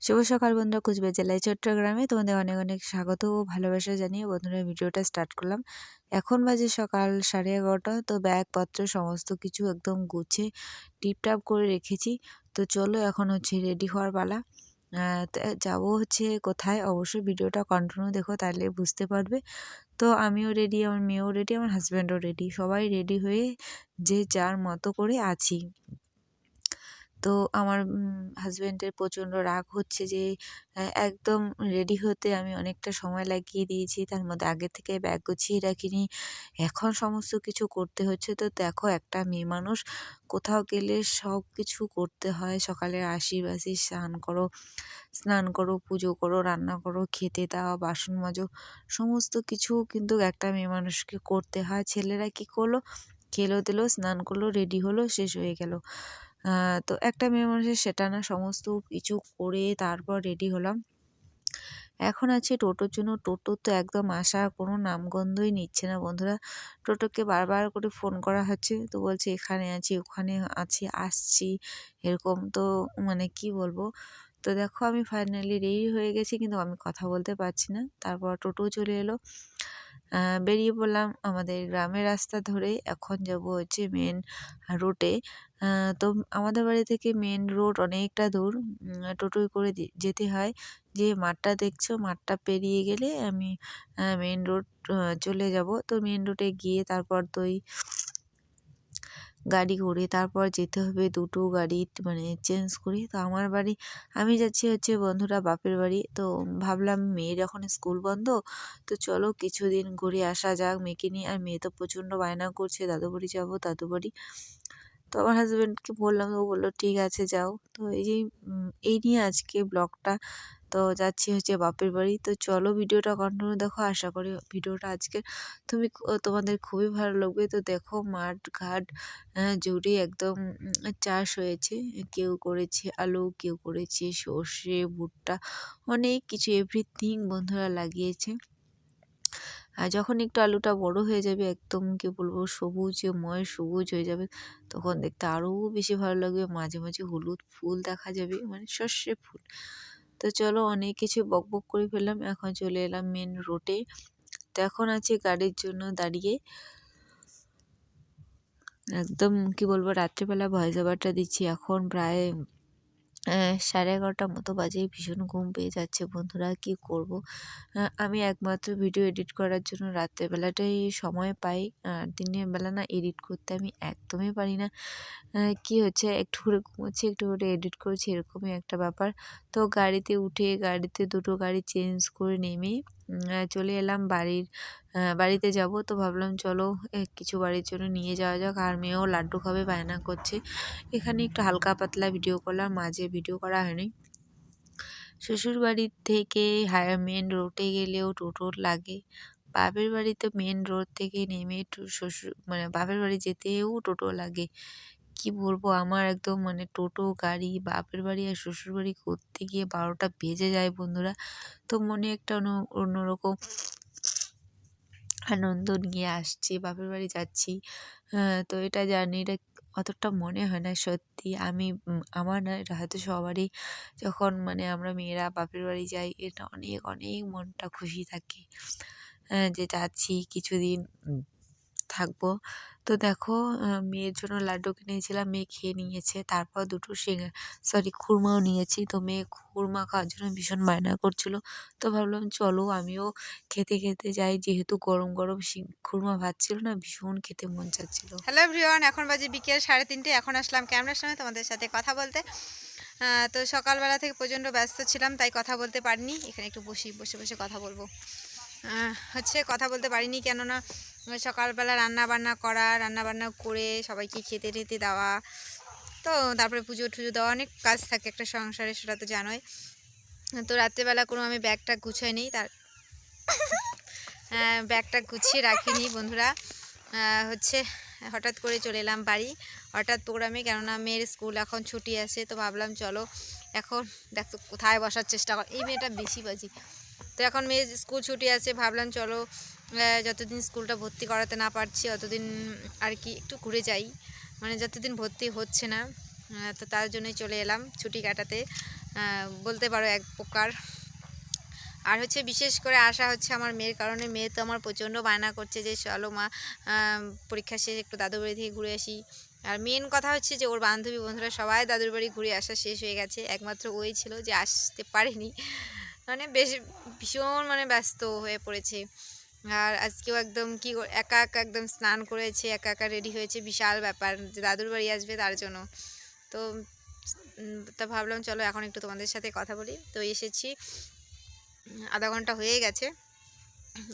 শুভ সকাল বন্ধুরা, কুচবিহার জেলায় চট্টগ্রামে তোমাদের অনেক অনেক স্বাগত ও ভালোবাসা জানিয়ে বন্ধুরা ভিডিওটা স্টার্ট করলাম। এখন বাজে সকাল 11:30। তো ব্যাগপত্র সমস্ত কিছু একদম গুছিয়ে টিপটাপ করে রেখেছি। তো চলো এখন হচ্ছে রেডি হওয়ার পালা। যাবো হচ্ছে কোথায়, অবশ্যই ভিডিওটা কন্টিনিউ দেখো, তাহলে বুঝতে পারবে। তো আমিও রেডি, আমার মেয়েও রেডি, আমার হাজব্যান্ডও রেডি, সবাই রেডি হয়ে যে যার মতো করে আছি। তো আমার হাজব্যান্ডের প্রচণ্ড রাগ হচ্ছে যে একদম রেডি হতে আমি অনেকটা সময় লাগিয়ে দিয়েছি, তার মধ্যে আগে থেকে ব্যাগ গুছিয়ে রাখিনি, এখন সমস্ত কিছু করতে হচ্ছে। তো দেখো, একটা মেয়ে মানুষ কোথাও গেলে সব কিছু করতে হয়। সকালে বাসি স্নান করো, পুজো করো, রান্না করো, খেতে দাও, বাসন মাজো, সমস্ত কিছু কিন্তু একটা মেয়ে মানুষকে করতে হয়। ছেলেরা কি করলো, খেলো দিলো, স্নান করলো, রেডি হলো, শেষ হয়ে গেল। তো একটা মেয়ে মানুষের সেটা না, সমস্ত কিছু করে তারপর রেডি হলাম। এখন আছে টোটোর জন্য। টোটো তো একদম আসার কোনো নামগন্ধই নিচ্ছে না বন্ধুরা। টোটোকে বারবার করে ফোন করা হচ্ছে, তো বলছে এখানে আছি, ওখানে আছি, আসছি, এরকম। তো মানে কি বলবো। তো দেখো, আমি ফাইনালি রেডি হয়ে গেছি, কিন্তু আমি কথা বলতে পারছি না। তারপর টোটো চলে এলো, বেরিয়ে পড়লাম আমাদের গ্রামের রাস্তা ধরে। এখন যাব হচ্ছে মেন রোডে। তো আমাদের বাড়ি থেকে মেন রোড অনেকটা দূর, টোটোয় করে যেতে হয়। যে মাঠটা দেখছো, মাঠটা পেরিয়ে গেলে আমি মেন রোড চলে যাব। তো মেন রোডে গিয়ে তারপর তো গাড়ি করে তারপর যেতে হবে, দুটো গাড়ি মানে চেঞ্জ করে। তো আমার বাড়ি, আমি যাচ্ছি হচ্ছে বন্ধুরা বাপের বাড়ি। তো ভাবলাম মেয়ের এখন স্কুল বন্ধ, তো চলো কিছুদিন ঘুরে আসা যাক মেয়েকে নিয়ে। আর মেয়ে তো প্রচণ্ড বায়না করছে, দাদু বাড়ি যাবো, দাদু বাড়ি। তো আমার হাজব্যান্ডকে বললাম, ও বললো ঠিক আছে যাও। তো এই নিয়ে আজকে ব্লগটা। তো যাচ্ছি হচ্ছে বাপের বাড়ি। তো চলো ভিডিওটা কন্টিনিউ দেখো, আশা করি ভিডিওটা আজকে তোমাদের খুবই ভালো লাগবে। তো দেখো, মাঠ ঘাট জুড়ে একদম চাষ হয়েছে। কেউ করেছে আলু, কেউ করেছে সর্ষে, ভুট্টা, অনেক কিছু এভরিথিং বন্ধুরা লাগিয়েছে। আর যখন একটু আলুটা বড় হয়ে যাবে, একদম কি বলবো, সবুজময় সবুজ হয়ে যাবে, তখন দেখতে আরও বেশি ভালো লাগবে। মাঝে মাঝে হলুদ ফুল দেখা যাবে, মানে সর্ষে ফুল। তো চলো, অনেক কিছু বকবক করে ফেললাম, এখন চলে এলাম মেন রোডে। তো এখন আছি গাড়ির জন্য দাঁড়িয়ে। একদম কি বলবো, রাত্রিবেলা ভয়েস ওভারটা দিচ্ছি, এখন প্রায় 11:30 মতো বাজে। ভীষণ ঘুম পেয়ে যাচ্ছে বন্ধুরা, কি করব। আমি একমাত্র ভিডিও এডিট করার জন্য রাত্রেবেলাটাই সময় পাই, আর দিনের বেলা না এডিট করতে আমি একদমই পারি না। কি হচ্ছে, একটু করে ঘুমোচ্ছি, একটু করে এডিট করছি, এরকমই একটা ব্যাপার। তো গাড়িতে উঠে, গাড়িতে দুটো গাড়ি চেঞ্জ করে নেমে চলে এলাম বাড়িতে যাব। তো ভাবলাম চলো কিছু বাড়ির জন্য নিয়ে যাওয়া যাক। আর মেয়েও লাড্ডু খাবে, বায়না করছে। এখানে একটু হালকা পাতলা ভিডিও করলাম, মাঝে ভিডিও করা হয়নি। শ্বশুর বাড়ির থেকে মেন রোডে গেলেও টোটো লাগে। বাপের বাড়িতে মেন রোড থেকে নেমে মানে বাপের বাড়ি যেতেও টোটো লাগে। কি বলবো, আমার একদম মানে টোটো গাড়ি বাপের বাড়ি আর শ্বশুর বাড়ি করতে গিয়ে 12টা বেজে যায় বন্ধুরা। তো মনে একটা অন্যরকম আনন্দ নিয়ে আসছি, বাপের বাড়ি যাচ্ছি। তো এটা জার্নিটা অতটা মনে হয় না সত্যি। আমার না, এটা হয়তো সবারই, যখন মানে আমরা মেয়েরা বাপের বাড়ি যাই, এটা অনেক অনেক মনটা খুশি থাকে, যে যাচ্ছি কিছুদিন থাকবো। তো দেখো, মেয়ের জন্য লাড্ডু কিনেছিলাম, মেয়ে খেয়ে নিয়েছে। তারপর দুটো খুরমাও নিয়েছি। তো মেয়ে খুরমা খাওয়ার জন্য ভীষণ বায়না করছিল। তো ভাবলাম চলো আমিও খেতে খেতে যাই, যেহেতু গরম গরম খুরমা ভাত ছিল না, ভীষণ খেতে মন চাচ্ছিল। হ্যালো এভরিওয়ান, এখন বাজে বিকেল 3:30। এখন আসলাম ক্যামেরার সামনে তোমাদের সাথে কথা বলতে। তো সকালবেলা থেকে প্রচণ্ড ব্যস্ত ছিলাম, তাই কথা বলতে পারিনি। এখানে একটু বসে বসে কথা বলবো। কথা বলতে পারিনি, কেননা সকালবেলা রান্না বান্না করে সবাইকে খেতে টেতে দেওয়া, তো তারপরে পুজো টুজো দেওয়া, অনেক কাজ থাকে একটা সংসারে, সেটা তো জানোই। তো রাত্রেবেলা কোনো আমি ব্যাগটা গুছাই নেই, ব্যাগটা গুছিয়ে রাখিনি বন্ধুরা। হচ্ছে হঠাৎ করে চলে এলাম বাড়ি, হঠাৎ প্রোগ্রামে, কেননা মেয়ের স্কুল এখন ছুটি আছে। তো ভাবলাম চলো, এখন দেখো কোথায় বসার চেষ্টা কর, এই মেয়েটা বেশি বাজি। তো এখন মেয়ের স্কুল ছুটি আছে, ভাবলাম চলো যতদিন স্কুলটা ভর্তি করাতে না পারছি অতদিন আর কি একটু ঘুরে যাই, মানে যতদিন ভর্তি হচ্ছে না। তো তার জন্যই চলে এলাম ছুটি কাটাতে। বলতে পারো এক প্রকার। আর হচ্ছে বিশেষ করে আসা হচ্ছে আমার মেয়ের কারণে। মেয়ে তো আমার প্রচণ্ড বায়না করছে যে চলো মা, পরীক্ষা শেষে একটু দাদুর বাড়ি থেকে ঘুরে আসি। আর মেন কথা হচ্ছে যে ওর বান্ধবী বন্ধুরা সবাই দাদুর বাড়ি ঘুরে আসা শেষ হয়ে গেছে, একমাত্র ওই ছিল যে আসতে পারেনি। মানে বেশ ভীষণ মানে ব্যস্ত হয়ে পড়েছে। আর আজকেও একদম একা একা একদম স্নান করেছে, একা একা রেডি হয়েছে, বিশাল ব্যাপার যে দাদুর বাড়ি আসবে তার জন্য। তো তা ভাবলাম চলো এখন একটু তোমাদের সাথে কথা বলি। তো এসেছি, আধা ঘন্টা হয়ে গেছে,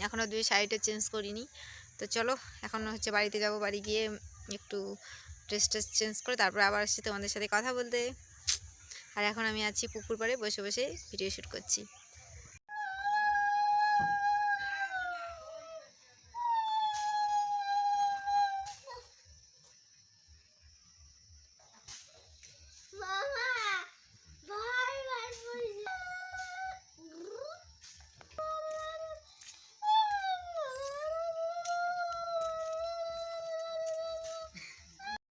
এখনও শাড়িটা চেঞ্জ করিনি। তো চলো এখন হচ্ছে বাড়িতে যাব, বাড়ি গিয়ে একটু ড্রেস ট্রেস চেঞ্জ করে তারপর আবার আসছি তোমাদের সাথে কথা বলতে। আর এখন আমি আছি পুকুর পাড়ে বসে বসে ভিডিও শ্যুট করছি।